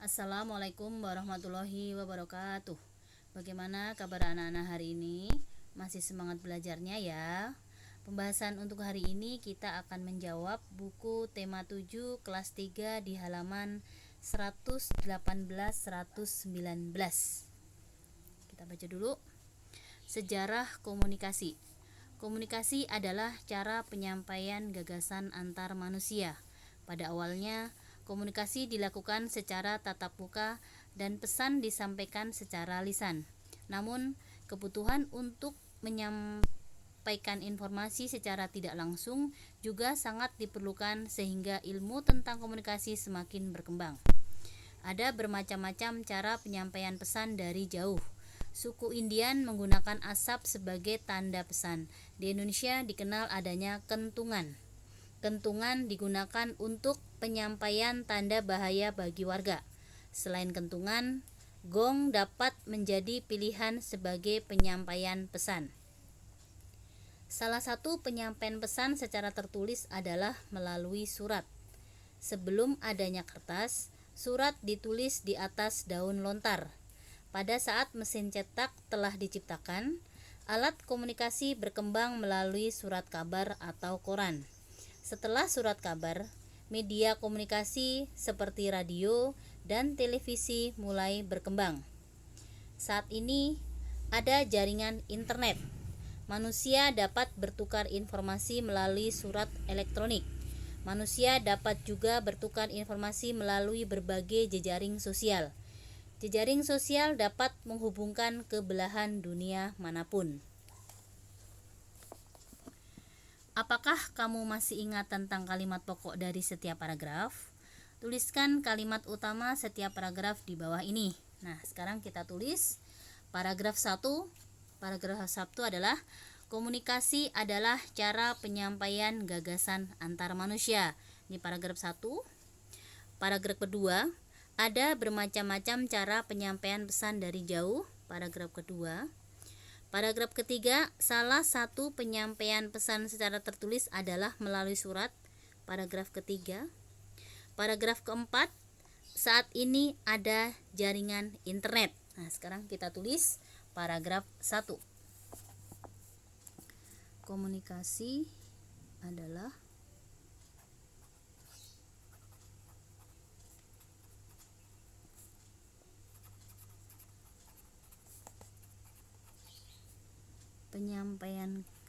Assalamualaikum warahmatullahi wabarakatuh. Bagaimana kabar anak-anak hari ini? Masih semangat belajarnya ya? Pembahasan untuk hari ini kita akan menjawab buku tema 7 kelas 3 di halaman 118-119. Kita baca dulu. Sejarah komunikasi. Komunikasi adalah cara penyampaian gagasan antar manusia. Pada awalnya, komunikasi dilakukan secara tatap muka dan pesan disampaikan secara lisan. Namun, kebutuhan untuk menyampaikan informasi secara tidak langsung juga sangat diperlukan sehingga ilmu tentang komunikasi semakin berkembang. Ada bermacam-macam cara penyampaian pesan dari jauh. Suku Indian menggunakan asap sebagai tanda pesan. Di Indonesia dikenal adanya kentungan. Kentungan digunakan untuk penyampaian tanda bahaya bagi warga. Selain kentungan, gong dapat menjadi pilihan sebagai penyampaian pesan. Salah satu penyampaian pesan secara tertulis adalah melalui surat. Sebelum adanya kertas, surat ditulis di atas daun lontar. Pada saat mesin cetak telah diciptakan, alat komunikasi berkembang melalui surat kabar atau koran. Setelah surat kabar, media komunikasi seperti radio dan televisi mulai berkembang. Saat ini ada jaringan internet. Manusia dapat bertukar informasi melalui surat elektronik. Manusia dapat juga bertukar informasi melalui berbagai jejaring sosial. Jejaring sosial dapat menghubungkan ke belahan dunia manapun. Apakah kamu masih ingat tentang kalimat pokok dari setiap paragraf? Tuliskan kalimat utama setiap paragraf di bawah ini. Nah, sekarang kita tulis paragraf 1. Paragraf 1 adalah komunikasi adalah cara penyampaian gagasan antar manusia. Ini paragraf 1. Paragraf kedua, ada bermacam-macam cara penyampaian pesan dari jauh. Paragraf kedua. Paragraf ketiga, salah satu penyampaian pesan secara tertulis adalah melalui surat. Paragraf ketiga. Paragraf keempat, saat ini ada jaringan internet. Nah, sekarang kita tulis paragraf 1. Komunikasi adalah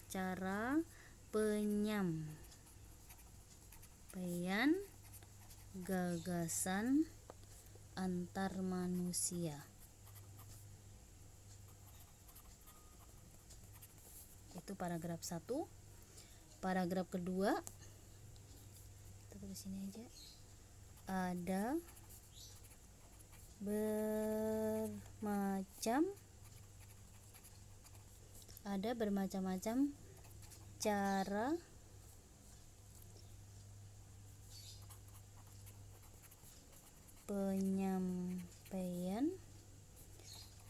cara penyampaian gagasan antar manusia. Itu paragraf 1. Paragraf kedua, kita tulis sini aja. Ada bermacam-macam cara penyampaian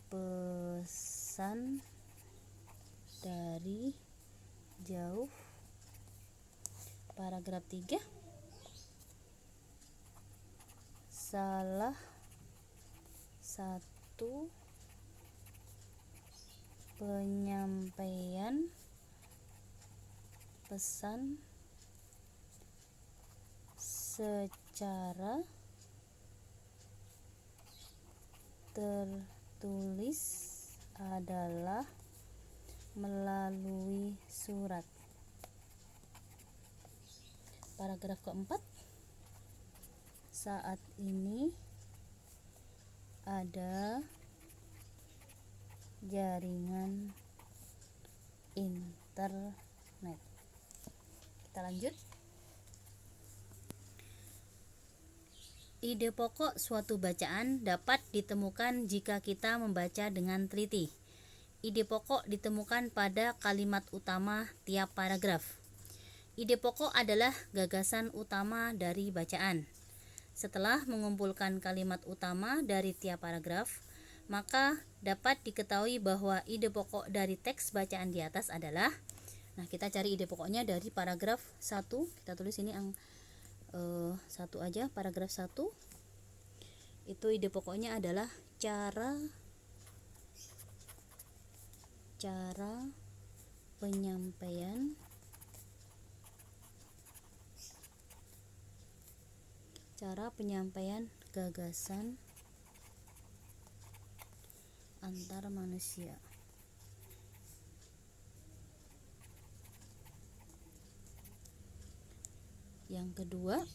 pesan dari jauh. Paragraf 3, salah satu penyampaian pesan secara tertulis adalah melalui surat. Paragraf keempat, saat ini ada jaringan internet. Kita lanjut. Ide pokok suatu bacaan dapat ditemukan jika kita membaca dengan teliti. Ide pokok ditemukan pada kalimat utama tiap paragraf. Ide pokok adalah gagasan utama dari bacaan. Setelah mengumpulkan kalimat utama dari tiap paragraf, maka dapat diketahui bahwa ide pokok dari teks bacaan di atas adalah, nah kita cari ide pokoknya dari paragraf 1. Kita tulis ini satu aja, paragraf 1 yaitu ide pokoknya adalah cara penyampaian gagasan antar manusia. Yang kedua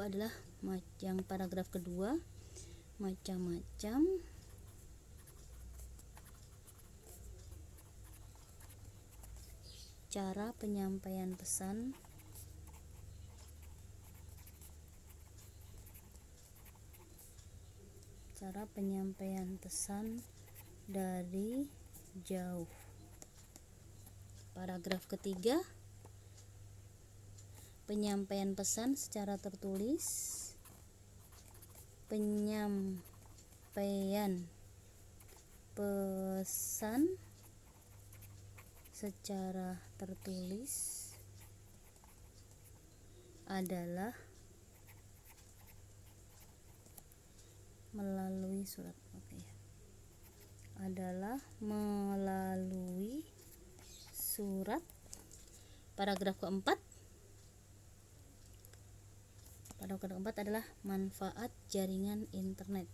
adalah yang paragraf kedua, macam-macam cara penyampaian pesan dari jauh. Paragraf ketiga, penyampaian pesan secara tertulis. Penyampaian pesan secara tertulis adalah melalui surat. Paragraf keempat adalah manfaat jaringan internet.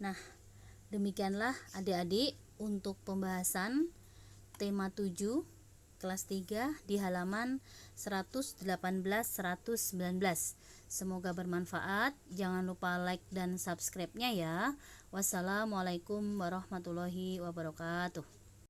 Nah, demikianlah adik-adik untuk pembahasan tema 7 kelas 3 di halaman 118-119. Semoga bermanfaat. Jangan lupa like dan subscribe-nya ya. Wassalamualaikum warahmatullahi wabarakatuh.